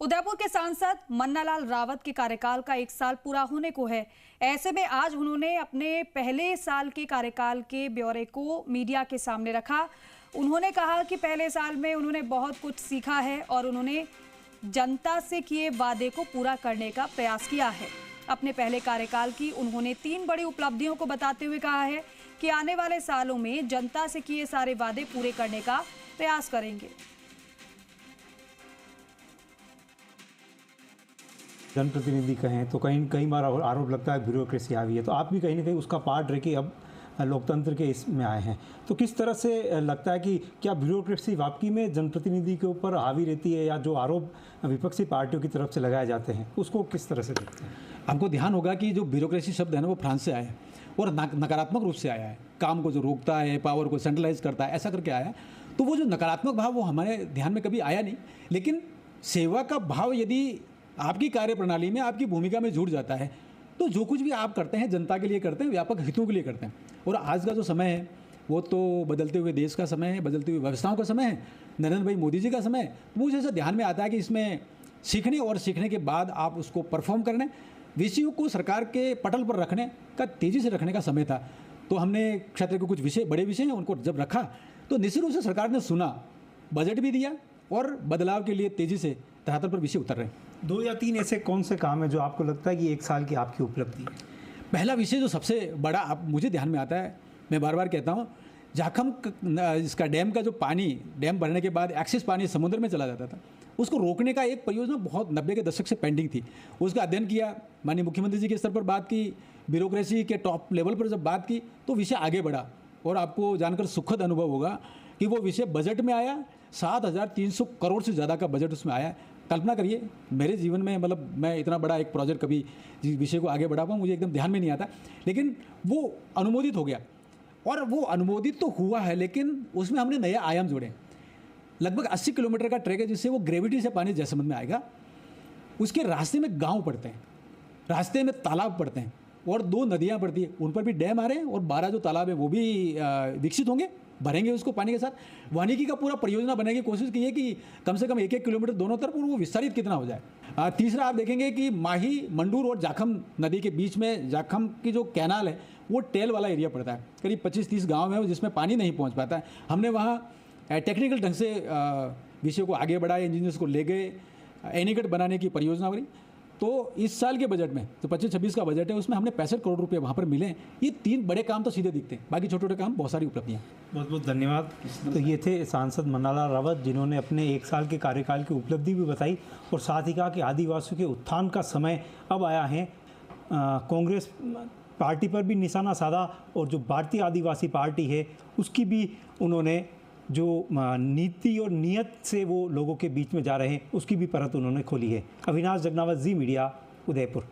उदयपुर के सांसद मन्नालाल रावत के कार्यकाल का 1 साल पूरा होने को है। ऐसे में आज उन्होंने अपने पहले साल के कार्यकाल के ब्यौरे को मीडिया के सामने रखा। उन्होंने कहा कि पहले साल में उन्होंने बहुत कुछ सीखा है और उन्होंने जनता से किए वादे को पूरा करने का प्रयास किया है। अपने पहले कार्यकाल की उन्होंने 3 बड़ी उपलब्धियों को बताते हुए कहा है कि आने वाले सालों में जनता से किए सारे वादे पूरे करने का प्रयास करेंगे। जनप्रतिनिधि कहें तो कई बार आरोप लगता है ब्यूरोक्रेसी आ गई है, तो आप भी कहीं ना कहीं उसका पार्ट रह के अब लोकतंत्र के इसमें आए हैं, तो किस तरह से लगता है कि क्या ब्यूरोक्रेसी वाकई में जनप्रतिनिधि के ऊपर हावी रहती है, या जो आरोप विपक्षी पार्टियों की तरफ से लगाए जाते हैं उसको किस तरह से देखते हैं? आपको ध्यान होगा कि जो ब्यूरोक्रेसी शब्द है ना वो फ्रांस से आया है और नकारात्मक रूप से आया है। काम को जो रोकता है, पावर को सेंट्रलाइज करता है, ऐसा करके आया है। तो वो जो नकारात्मक भाव वो हमारे ध्यान में कभी आया नहीं, लेकिन सेवा का भाव यदि आपकी कार्यप्रणाली में, आपकी भूमिका में जुड़ जाता है तो जो कुछ भी आप करते हैं जनता के लिए करते हैं, व्यापक हितों के लिए करते हैं। और आज का जो समय है वो तो बदलते हुए देश का समय है, बदलती हुई व्यवस्थाओं का समय है, नरेंद्र भाई मोदी जी का समय है। मुझे ऐसा ध्यान में आता है कि इसमें सीखने और सीखने के बाद आप उसको परफॉर्म करने, विषयों को सरकार के पटल पर रखने का, तेज़ी से रखने का समय था। तो हमने क्षेत्र के कुछ विषय, बड़े विषय हैं, उनको जब रखा तो निश्चित रूप से सरकार ने सुना, बजट भी दिया और बदलाव के लिए तेज़ी से धरातल पर विषय उतर रहे हैं। 2 या 3 ऐसे कौन से काम है जो आपको लगता है कि 1 साल की आपकी उपलब्धि है? पहला विषय जो सबसे बड़ा आप मुझे ध्यान में आता है, मैं बार बार कहता हूँ, जाखम इसका डैम का जो पानी, डैम भरने के बाद एक्सेस पानी समुद्र में चला जाता था, उसको रोकने का एक परियोजना बहुत 90 के दशक से पेंडिंग थी। उसका अध्ययन किया, माननीय मुख्यमंत्री जी के स्तर पर बात की, ब्यूरोक्रेसी के टॉप लेवल पर जब बात की तो विषय आगे बढ़ा। और आपको जानकर सुखद अनुभव होगा कि वो विषय बजट में आया, 7,300 करोड़ से ज़्यादा का बजट उसमें आया। कल्पना करिए, मेरे जीवन में मतलब मैं इतना बड़ा एक प्रोजेक्ट कभी जिस विषय को आगे बढ़ा पाऊँ मुझे एकदम ध्यान में नहीं आता, लेकिन वो अनुमोदित हो गया। और वो अनुमोदित तो हुआ है, लेकिन उसमें हमने नए आयाम जोड़े। लगभग 80 किलोमीटर का ट्रैक है जिससे वो ग्रेविटी से पानी जैसलमेर में आएगा। उसके रास्ते में गांव पड़ते हैं, रास्ते में तालाब पड़ते हैं और 2 नदियां पड़ती हैं, उन पर भी डैम आ रहे हैं और 12 जो तालाब है वो भी विकसित होंगे, भरेंगे उसको पानी के साथ। वानिकी का पूरा परियोजना बनाने की कोशिश की है कि कम से कम 1-1 किलोमीटर दोनों तरफ, और वो विस्तारित कितना हो जाए। तीसरा आप देखेंगे कि माही, मंडूर और जाखम नदी के बीच में जाखम की जो कैनाल है वो टेल वाला एरिया पड़ता है, करीब 25-30 गाँव है जिसमें पानी नहीं पहुँच पाता है। हमने वहाँ टेक्निकल ढंग से विषय को आगे बढ़ाए, इंजीनियर्स को ले गए, एनीकट बनाने की परियोजना बनी। तो इस साल के बजट में जो 25-26 का बजट है उसमें हमने 65 करोड़ रुपए वहाँ पर मिले। ये 3 बड़े काम तो सीधे दिखते हैं, बाकी छोटे छोटे काम बहुत सारी उपलब्धियाँ। बहुत बहुत धन्यवाद। तो ये थे सांसद मन्नालाल रावत, जिन्होंने अपने 1 साल के कार्यकाल की उपलब्धि भी बताई और साथ ही कहा कि आदिवासियों के उत्थान का समय अब आया है। कांग्रेस पार्टी पर भी निशाना साधा और जो भारतीय आदिवासी पार्टी है उसकी भी उन्होंने जो नीति और नियत से वो लोगों के बीच में जा रहे हैं उसकी भी परत उन्होंने खोली है। अविनाश जगनावत, जी मीडिया, उदयपुर।